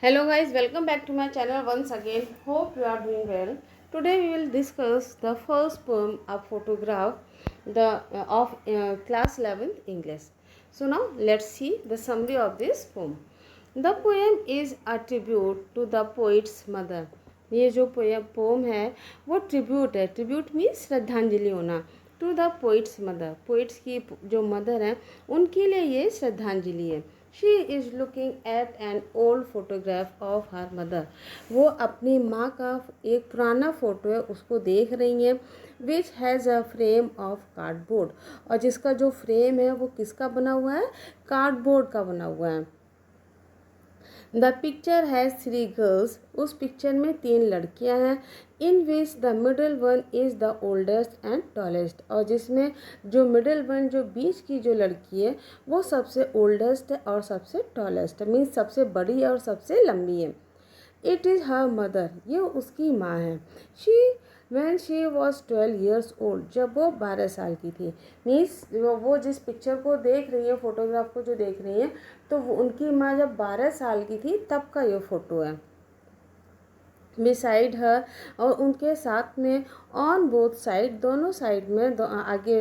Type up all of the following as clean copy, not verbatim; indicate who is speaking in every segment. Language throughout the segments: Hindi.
Speaker 1: Hello guys, welcome back to my channel once again. Hope you are doing well. Today we will discuss the first poem of photograph of class 11th English. So now let's see the summary of this poem. The poem is a tribute to the poet's mother. ये जो पोम है वो ट्रिब्यूट है. ट्रिब्यूट मीन्स श्रद्धांजलि होना. To the poet's mother, poet's की जो मदर हैं उनके लिए ये श्रद्धांजलि है. She is looking at an old photograph of her mother. वो अपनी माँ का एक पुराना फ़ोटो है उसको देख रही हैं. Which has a frame of cardboard, और जिसका जो फ्रेम है वो किसका बना हुआ है? कार्डबोर्ड का बना हुआ है. द पिक्चर हैज़ 3 गर्ल्स, उस पिक्चर में 3 लड़कियां हैं. In which the middle one is the oldest and tallest, और जिसमें जो मिडल वन जो बीच की जो लड़की है वो सबसे ओल्डेस्ट है और सबसे टॉलेस्ट है, मीन्स सबसे बड़ी है और सबसे लंबी है. इट इज़ हर मदर, ये उसकी माँ है. When she was 12 years old, जब वो 12 साल की थी. मीन्स वो जिस पिक्चर को देख रही है, फोटोग्राफ को जो देख रही है, तो वो उनकी माँ जब 12 साल की थी तब का ये फ़ोटो है. बिसाइड हर, और उनके साथ में ऑन बोथ साइड, दोनों साइड में आगे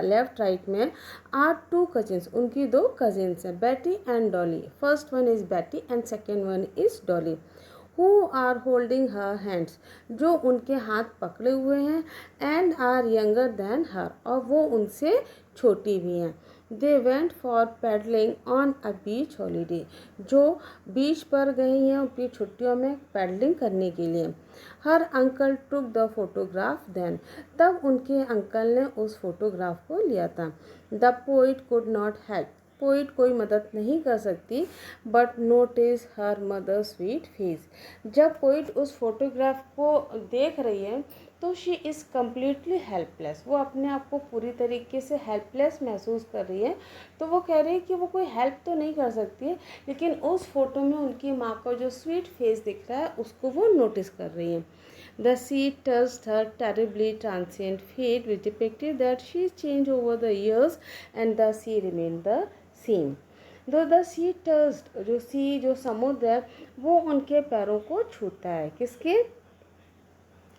Speaker 1: लेफ्ट राइट में आर 2 कजिन्स, उनकी 2 कजिन्स हैं, Betty and Dolly. First one is Betty and second one is Dolly. Who are holding her hands, जो उनके हाथ पकड़े हुए हैं. And are younger than her, और वो उनसे छोटी भी हैं. They went for paddling on a beach holiday, जो बीच पर गई हैं अपनी छुट्टियों में पैडलिंग करने के लिए. Her uncle took the photograph then, तब उनके अंकल ने उस फोटोग्राफ को लिया था. The poet could not help, poet कोई मदद नहीं कर सकती. But notice her mother sweet face, जब पोइट उस फोटोग्राफ को देख रही है तो शी इज़ कम्प्लीटली हेल्पलेस, वो अपने आप को पूरी तरीके से हेल्पलेस महसूस कर रही है. तो वो कह रही है कि वो कोई हेल्प तो नहीं कर सकती है, लेकिन उस फोटो में उनकी माँ का जो स्वीट फेस दिख रहा है उसको वो नोटिस कर रही है. The sea touched her terribly transient fate, which depicted that she changed over the years and the sea remained the same. दो द सी टस्ट, जो सी जो समुद्र है वो उनके पैरों को छूता है. किसके?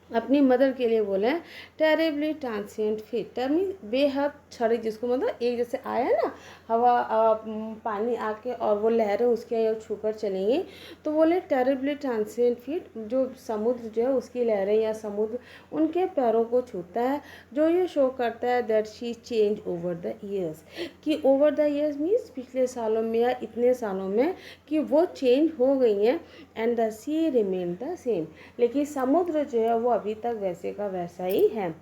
Speaker 1: अपनी मदर के लिए बोले हैं. टेरिबली ट्रांसिएंट फिट, टर्मी बेहद क्षणिक, जिसको मतलब एक जैसे आया ना हवा पानी आके और वो लहरें उसके यहाँ छूकर चलेंगी, तो बोले टेरिबली ट्रांसिएंट फिट, जो समुद्र जो है उसकी लहरें या समुद्र उनके पैरों को छूता है. जो ये शो करता है that she change over the years, कि ओवर द ईयर्स मीन्स पिछले सालों में या इतने सालों में कि वो चेंज हो गई हैं. And the sea remain the same, लेकिन समुद्र जो है वो अभी तक वैसे का वैसा ही है.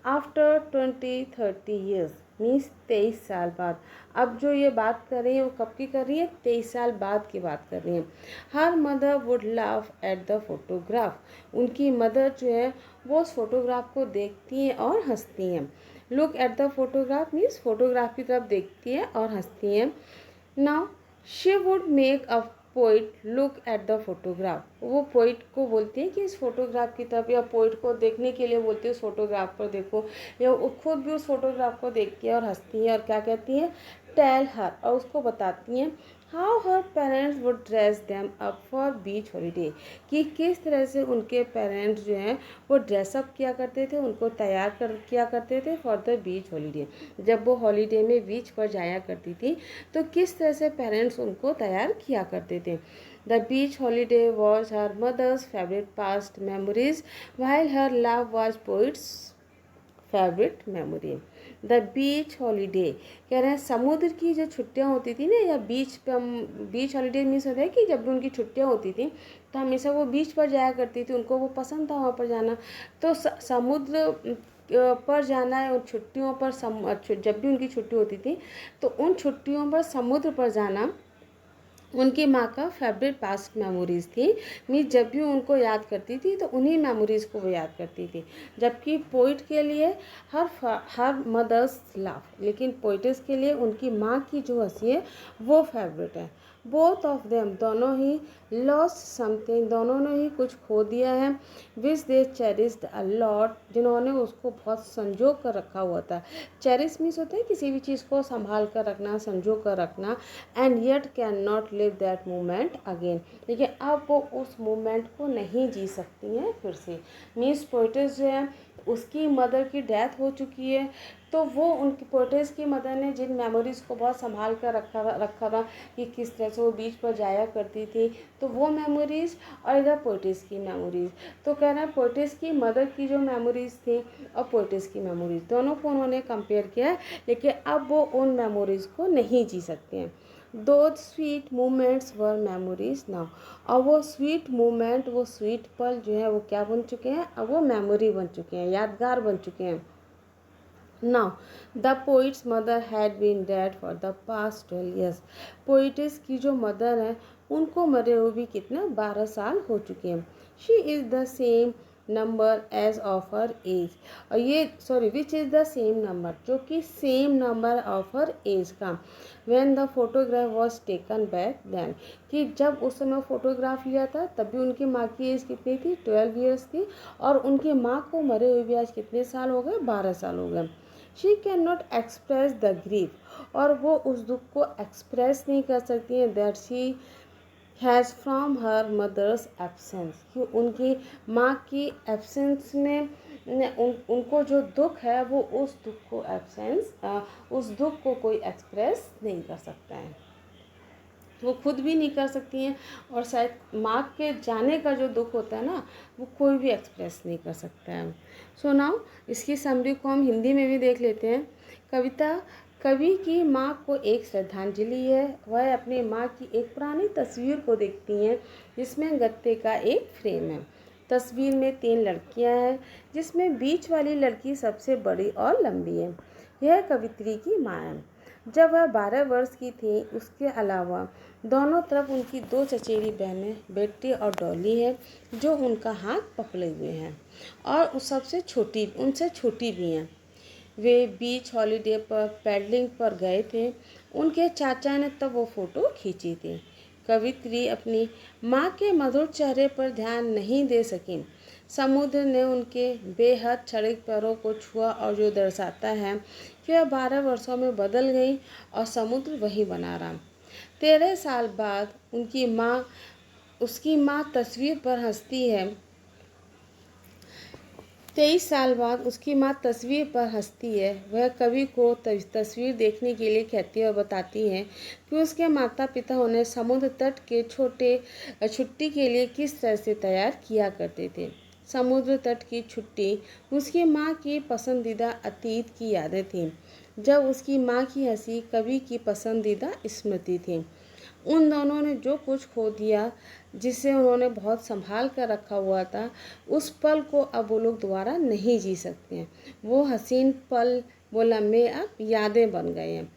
Speaker 1: आफ्टर 20-30 ईयर्स, मीन्स 23 साल बाद. अब जो ये बात कर रही है वो कब की कर रही है? 23 साल बाद की बात कर रही है. Her mother would laugh at the photograph, उनकी मदर जो है वो उस फोटोग्राफ को देखती हैं और हंसती हैं. Look at the photograph means photograph की तरफ देखती हैं और हंसती हैं. Now she would make a poet look at the photograph, वो पोइट को बोलती है कि इस फोटोग्राफ की तरफ, या पोइट को देखने के लिए बोलती है उस फोटोग्राफ पर देखो, या वो खुद भी उस फोटोग्राफ को देखती है और हंसती है. और क्या कहती है? टेल हर, और उसको बताती हैं how her parents would dress them up for beach holiday, कि किस तरह से उनके पेरेंट्स जो हैं वो ड्रेसअप किया करते थे, उनको तैयार किया करते थे फॉर द बीच हॉलीडे. जब वो हॉलीडे में बीच पर जाया करती थी तो किस तरह से पेरेंट्स उनको तैयार किया करते थे. The beach holiday was her mother's favourite past memories, while her love was poet's favourite memory. The beach holiday कह रहे हैं समुद्र की जो छुट्टियां होती थी ना, या बीच पे, बीच हॉलीडे मीन्स होता है कि जब भी उनकी छुट्टियां होती थी तो हमेशा वो बीच पर जाया करती थी, उनको वो पसंद था वहाँ पर जाना. तो समुद्र पर जाना है उन छुट्टियों पर, जब भी उनकी छुट्टी होती थी तो उन छुट्टियों पर समुद्र पर जाना उनकी माँ का फेवरेट पास्ट मेमोरीज़ थी. मीन्स जब भी उनको याद करती थी तो उन्हीं मेमोरीज़ को वो याद करती थी. जबकि पोइट के लिए हर मदर्स लाफ, लेकिन पोइटिस के लिए उनकी माँ की जो हंसी है वो फेवरेट है. बोथ ऑफ देम, दोनों ही लॉस्ट समथिंग, दोनों ने ही कुछ खो दिया है, विच दे चेरिस्ड अ लॉट, जिन्होंने उसको बहुत संजो कर रखा हुआ था। चेरिश मीन्स होता है किसी भी चीज़ को संभाल कर रखना, संजो कर रखना, and yet can not live that moment again, लेकिन अब वो उस मोमेंट को नहीं जी सकती हैं फिर से। मीन्स पोइट्रेस जो है उसकी मदर की डेथ हो चुकी है, तो वो उनकी पोइट्रेस की मदर ने जिन मेमोरीज़ को बहुत संभाल कर रखा था कि किस तरह से वो बीच पर जाया करती थी, तो वो मेमोरीज़ और इधर पोइट्रेस की मेमोरीज़। तो कह रहे हैं पोइट्रेस की मदर की जो मेमोरीज़ थी और पोइट्रेस की मेमोरीज़ दोनों को उन्होंने कंपेयर किया है, लेकिन अब वो उन मेमोरीज़ को नहीं जी सकते हैं। Those sweet moments were memories now, और वो स्वीट मोमेंट, वो स्वीट पल जो है वो क्या बन चुके हैं, अब वो मेमोरी बन चुके हैं, यादगार बन चुके हैं। Now, the poet's mother had been dead for the past 12 years. पोइट्रेस की जो मदर है उनको मरे हुए भी कितने 12 साल हो चुके हैं। She is the same number age of her age, और ये which is the same number, जो कि same number of her age का। When the photograph was taken back then, कि जब उस समय फ़ोटोग्राफ लिया था तब भी उनकी माँ की एज कितनी थी, 12 ईयर्स थी, और उनकी माँ को मरे हुए भी आज कितने साल हो गए, 12 साल हो गए। She can not express the grief, और वो उस दुख को एक्सप्रेस नहीं कर सकती हैं, that she has from her mother's absence, कि उनकी माँ की एब्सेंस में उनको जो दुख है वो उस दुख को उस दुख को कोई एक्सप्रेस नहीं कर सकता है, वो खुद भी नहीं कर सकती हैं, और शायद माँ के जाने का जो दुख होता है ना वो कोई भी एक्सप्रेस नहीं कर सकता है। सो नाउ इसकी समरी को हम हिंदी में भी देख लेते हैं। कविता कवि की माँ को एक श्रद्धांजलि है। वह अपनी माँ की एक पुरानी तस्वीर को देखती हैं जिसमें गत्ते का एक फ्रेम है। तस्वीर में 3 लड़कियां हैं जिसमें बीच वाली लड़की सबसे बड़ी और लंबी है। यह कवित्री की माँ है। जब वह 12 वर्ष की थी, उसके अलावा दोनों तरफ उनकी 2 चचेरी बहनें बेटी और डॉली है जो उनका हाथ पकड़े हुए हैं, और उस सबसे छोटी उनसे छोटी भी हैं। वे बीच हॉलीडे पर पैडलिंग पर गए थे। उनके चाचा ने तब वो फ़ोटो खींची थी। कवित्री अपनी माँ के मधुर चेहरे पर ध्यान नहीं दे सकी। समुद्र ने उनके बेहद क्षणिक पैरों को छुआ, और जो दर्शाता है कि वह 12 वर्षों में बदल गई और समुद्र वही बना रहा। 13 साल बाद उसकी माँ तस्वीर पर हंसती है। 23 साल बाद उसकी माँ तस्वीर पर हंसती है। वह कवि को तस्वीर देखने के लिए कहती है और बताती है कि उसके माता पिता उन्हें समुद्र तट के छुट्टी के लिए किस तरह से तैयार किया करते थे। समुद्र तट की छुट्टी उसकी माँ की पसंदीदा अतीत की यादें थीं, जब उसकी माँ की हंसी कवि की पसंदीदा स्मृति थी। उन दोनों ने जो कुछ खो दिया, जिसे उन्होंने बहुत संभाल कर रखा हुआ था, उस पल को अब वो लोग दोबारा नहीं जी सकते हैं। वो हसीन पल, वो लम्हे अब यादें बन गए हैं।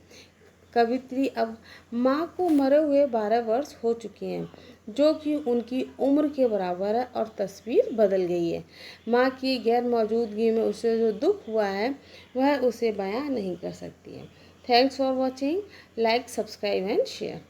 Speaker 1: कवित्री अब माँ को मरे हुए 12 वर्ष हो चुके हैं, जो कि उनकी उम्र के बराबर है, और तस्वीर बदल गई है। माँ की गैर मौजूदगी में उसे जो दुख हुआ है वह उसे बयां नहीं कर सकती है। Thanks for watching. Like, subscribe and share.